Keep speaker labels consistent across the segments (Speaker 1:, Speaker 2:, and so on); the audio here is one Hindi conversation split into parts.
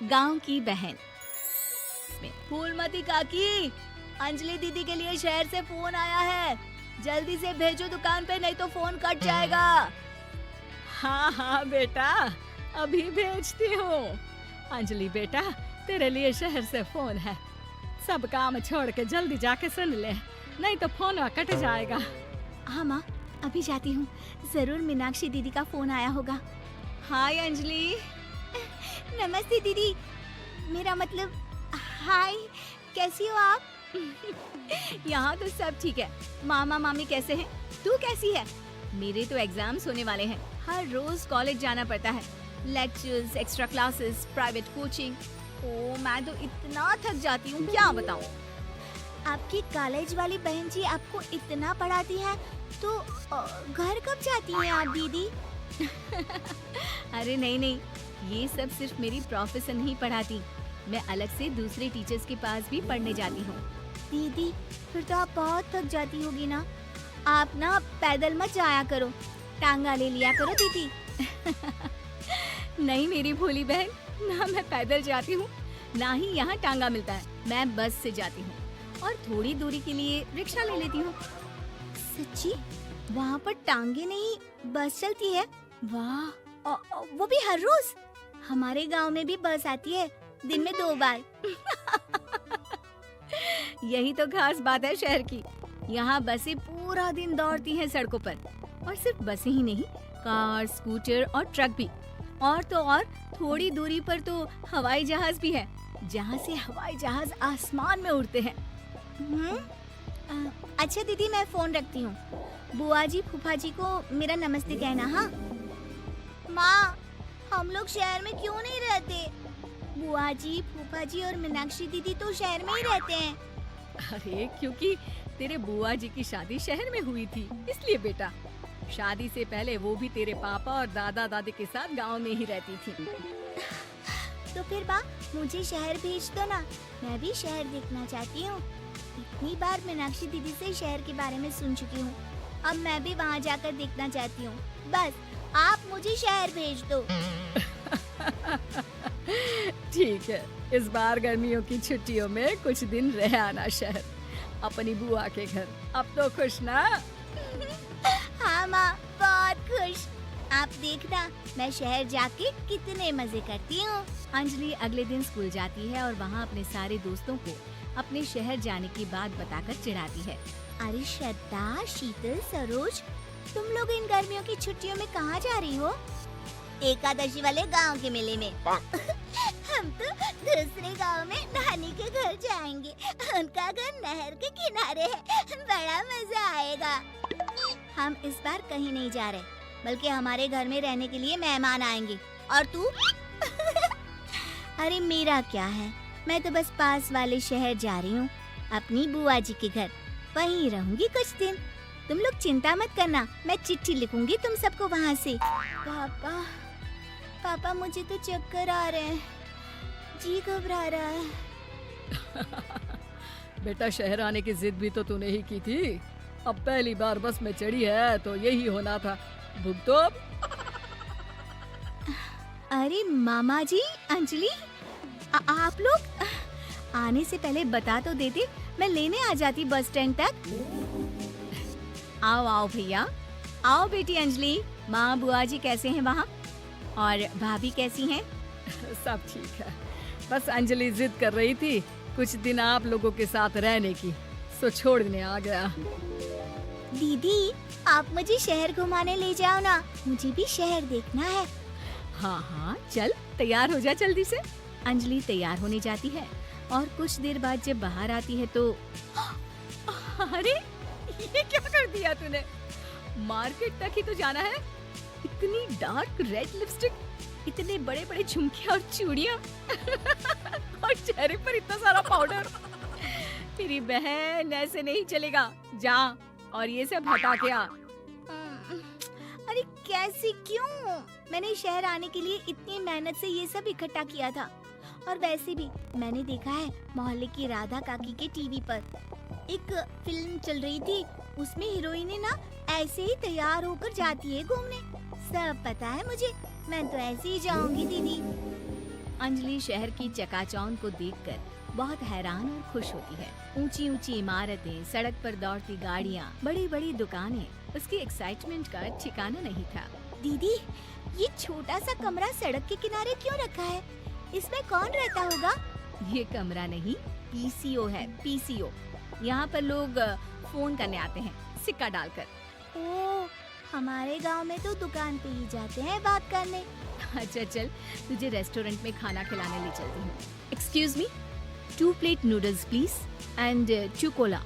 Speaker 1: गांव की बहन। फूलमती काकी, अंजलि दीदी के लिए शहर से फोन आया है, जल्दी से भेजो दुकान पे, नहीं तो फोन कट जाएगा। हाँ हाँ बेटा, अभी भेजती हूँ। अंजलि बेटा, तेरे लिए शहर से फोन है, सब काम छोड़ के जल्दी जाके सुन ले, नहीं तो फोन कट जाएगा। हाँ माँ, अभी जाती हूँ, जरूर मीनाक्षी दीदी का फोन आया होगा। हाय अंजलि। नमस्ते दीदी, मेरा मतलब हाय, कैसी हो आप? यहाँ तो सब ठीक है। मामा मामी कैसे हैं? तू कैसी है? मेरे तो एग्जाम्स होने वाले हैं, हर रोज कॉलेज जाना पड़ता है, lectures, extra classes, private coaching. ओ मैं तो इतना थक जाती हूँ, क्या बताऊँ। आपकी कॉलेज वाली बहन जी आपको इतना पढ़ाती है, तो घर कब जाती हैं आप दीदी? अरे नहीं नहीं, ये सब सिर्फ मेरी प्रोफेसर नहीं पढ़ाती, मैं अलग से दूसरे टीचर्स के पास भी पढ़ने जाती हूँ। दीदी फिर तो आप बहुत थक जाती होगी ना, आप ना पैदल मत जाया करो, टांगा ले लिया करो दीदी। नहीं मेरी भोली बहन, ना मैं पैदल जाती हूँ, ना ही यहाँ टांगा मिलता है, मैं बस से जाती हूँ और थोड़ी दूरी के लिए रिक्शा ले लेती हूँ। सच्ची? वहाँ पर टांगे नहीं, बस चलती है? वाह, वो भी हर रोज? हमारे गांव में भी बस आती है, दिन में 2 बार। यही तो खास बात है शहर की, यहाँ बसें पूरा दिन दौड़ती हैं सड़कों पर, और सिर्फ बसें ही नहीं, कार, स्कूटर और ट्रक भी। और तो और थोड़ी दूरी पर तो हवाई जहाज भी है, जहाँ से हवाई जहाज आसमान में उड़ते हैं। अच्छा दीदी, मैं फोन रखती हूँ, बुआ जी फूफा जी को मेरा नमस्ते कहना। हाँ माँ, हम लोग शहर में क्यों नहीं रहते? बुआ जी, फूफा जी और मीनाक्षी दीदी तो शहर में ही रहते हैं। अरे क्योंकि तेरे बुआ जी की शादी शहर में हुई थी, इसलिए बेटा। शादी से पहले वो भी तेरे पापा और दादा दादी के साथ गांव में ही रहती थी। तो फिर बा, मुझे शहर भेज दो ना, मैं भी शहर देखना चाहती हूँ। इतनी बार मीनाक्षी दीदी से शहर के बारे में सुन चुकी हूँ, अब मैं भी वहाँ जाकर देखना चाहती हूँ। बस आप मुझे शहर भेज दो। ठीक है, इस बार गर्मियों की छुट्टियों में कुछ दिन रह आना शहर, अपनी बुआ के घर। अब तो खुश ना? हाँ माँ, बहुत खुश। आप देखना, मैं शहर जाके कितने मजे करती हूँ। अंजलि अगले दिन स्कूल जाती है और वहाँ अपने सारे दोस्तों को अपने शहर जाने की बात बताकर चिढ़ाती है। अरे श्रद्धा, शीतल, सरोज, तुम लोग इन गर्मियों की छुट्टियों में कहाँ जा रही हो? एकादशी वाले गांव के मेले में। हम तो दूसरे गांव में नानी के घर जाएंगे, उनका घर नहर के किनारे है, बड़ा मजा आएगा। हम इस बार कहीं नहीं जा रहे, बल्कि हमारे घर में रहने के लिए मेहमान आएंगे। और तू? अरे मेरा क्या है, मैं तो बस पास वाले शहर जा रही हूँ, अपनी बुआ जी के घर, वहीं रहूंगी कुछ दिन। तुम लोग चिंता मत करना, मैं चिट्ठी लिखूंगी तुम सबको वहाँ से। पापा मुझे तो चक्कर आ रहे हैं, जी घबरा रहा है। बेटा शहर आने की जिद भी तो तूने ही की थी, अब पहली बार बस में चढ़ी है तो यही होना था, भुगतो। अरे मामा जी, अंजलि, आप लोग आने से पहले बता तो देते, मैं लेने आ जाती बस स्टैंड तक। आओ आओ भैया, आओ बेटी अंजलि। माँ बुआ जी कैसे हैं वहाँ, और भाभी कैसी हैं? सब ठीक है, बस अंजलि जिद कर रही थी कुछ दिन आप लोगों के साथ रहने की, सो छोड़ने आ गया। दीदी आप मुझे शहर घुमाने ले जाओ ना, मुझे भी शहर देखना है। हाँ हाँ चल, तैयार हो जा जल्दी से। अंजलि तैयार होने जाती है और कुछ देर बाद जब बाहर आती है तो अरे ये क्या कर दिया तूने, मार्केट तक ही तो जाना है, इतनी डार्क रेड लिपस्टिक, इतने बड़े बड़े झुमके और चूड़ियां और चेहरे पर इतना सारा पाउडर। मेरी बहन ऐसे नहीं चलेगा, जा और ये सब हटा के आ। अरे कैसे, क्यों? मैंने शहर आने के लिए इतनी मेहनत से ये सब इकट्ठा किया था, और वैसे भी मैंने देखा है मोहल्ले की राधा काकी के टीवी पर एक फिल्म चल रही थी, उसमें हीरोइनें ना ऐसे ही तैयार होकर जाती है घूमने। सब पता है मुझे, मैं तो ऐसे ही जाऊंगी दीदी। अंजलि शहर की चकाचौंध को देखकर बहुत हैरान और खुश होती है। ऊंची ऊंची इमारतें, सड़क पर दौड़ती गाड़ियाँ, बड़ी बड़ी दुकानें, उसकी एक्साइटमेंट का ठिकाना नहीं था। दीदी, ये छोटा सा कमरा सड़क के किनारे क्यों रखा है? इसमें कौन रहता होगा? ये कमरा नहीं, पीसीओ है, पीसीओ। यहाँ पर लोग फोन करने आते हैं, सिक्का डालकर। ओह, हमारे गांव में तो दुकान पे ही जाते हैं बात करने। अच्छा चल, तुझे रेस्टोरेंट में खाना खिलाने ले चलती हूँ। Excuse me, 2 plate noodles please and 2 Cola.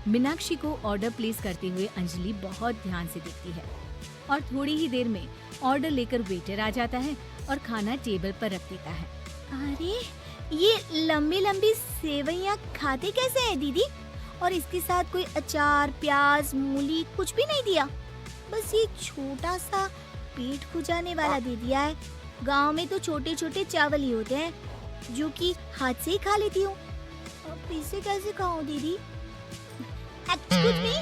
Speaker 1: Meenakshi को ऑर्डर प्लेस करते हुए अंजलि बहुत ध्यान से देखती है और थोड़ी ही देर में ऑर्डर लेकर वेटर आ जाता है और खाना टेबल पर रख देता है। अरे, ये लंबी लंबी सेवइयाँ खाते कैसे हैं दीदी? और इसके साथ कोई अचार, प्याज, मूली कुछ भी नहीं दिया, बस ये छोटा सा पेट खुजाने वाला दे दिया है। गांव में तो छोटे छोटे चावल ही होते हैं जो कि हाथ से ही खा लेती हूँ। अब इसे कैसे खाऊं दीदी? एक्सक्यूज मी,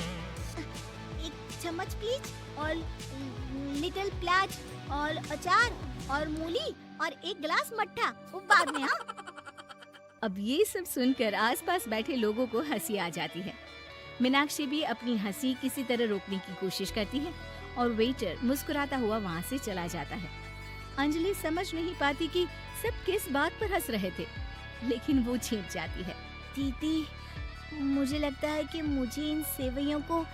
Speaker 1: एक चम्मच प्लीज और लिटिल प्याज और अचार और मूली और एक गिलास मट्ठा, वो बाद में। हाँ, अब ये सब सुनकर आसपास बैठे लोगों को हंसी आ जाती है। मीनाक्षी भी अपनी हंसी किसी तरह रोकने की कोशिश करती है और वेटर मुस्कुराता हुआ वहाँ से चला जाता है। अंजलि समझ नहीं पाती कि सब किस बात पर हंस रहे थे, लेकिन वो छिप जाती है। दीदी, मुझे लगता है कि मुझे इन सेवइयों को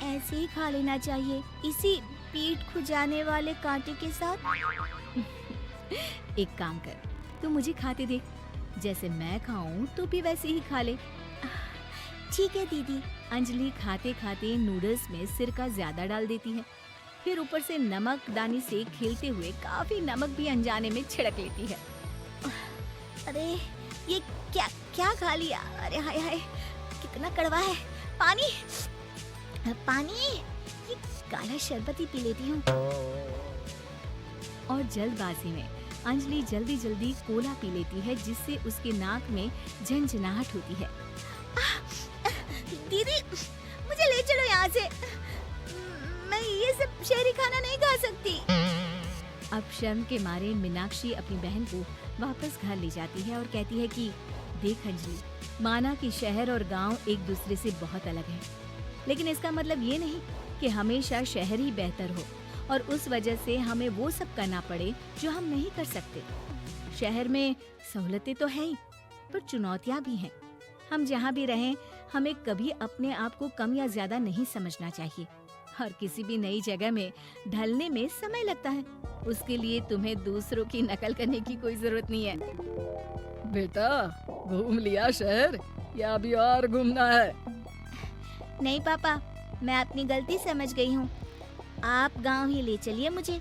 Speaker 1: ऐसे ही खा लेना चाहिए, इसी पेट खुजाने वाले कांटे के साथ। एक काम कर, तू मुझे खाते देख, जैसे मैं खाऊं तो भी वैसे ही खा ले। ठीक है दीदी। अंजलि खाते खाते नूडल्स में सिरका ज्यादा डाल देती है, फिर ऊपर से नमक दानी से खेलते हुए काफी नमक भी अनजाने में छिड़क लेती है। अरे, ये क्या क्या खा लिया? अरे हाय हाय, कितना कड़वा है। पानी पानी, ये काला शरबत ही पी लेती हूँ। और जल्दबाजी में अंजलि जल्दी जल्दी कोला पी लेती है, जिससे उसके नाक में झंझनाहट होती है। दीदी, मुझे ले चलो यहाँ से, मैं ये सब शहरी खाना नहीं खा सकती। अब शर्म के मारे मीनाक्षी अपनी बहन को वापस घर ले जाती है और कहती है कि देख अंजलि, माना कि शहर और गांव एक दूसरे से बहुत अलग है, लेकिन इसका मतलब ये नहीं कि हमेशा शहर ही बेहतर हो और उस वजह से हमें वो सब करना पड़े जो हम नहीं कर सकते। शहर में सहूलतें तो हैं ही, पर चुनौतियाँ भी हैं। हम जहाँ भी रहें, हमें कभी अपने आप को कम या ज्यादा नहीं समझना चाहिए। और किसी भी नई जगह में ढलने में समय लगता है, उसके लिए तुम्हें दूसरों की नकल करने की कोई जरूरत नहीं है।
Speaker 2: बेटा, घूम लिया शहर या अभी और घूमना है?
Speaker 1: नहीं पापा, मैं अपनी गलती समझ गई हूँ। आप गांव ही ले चलिए मुझे।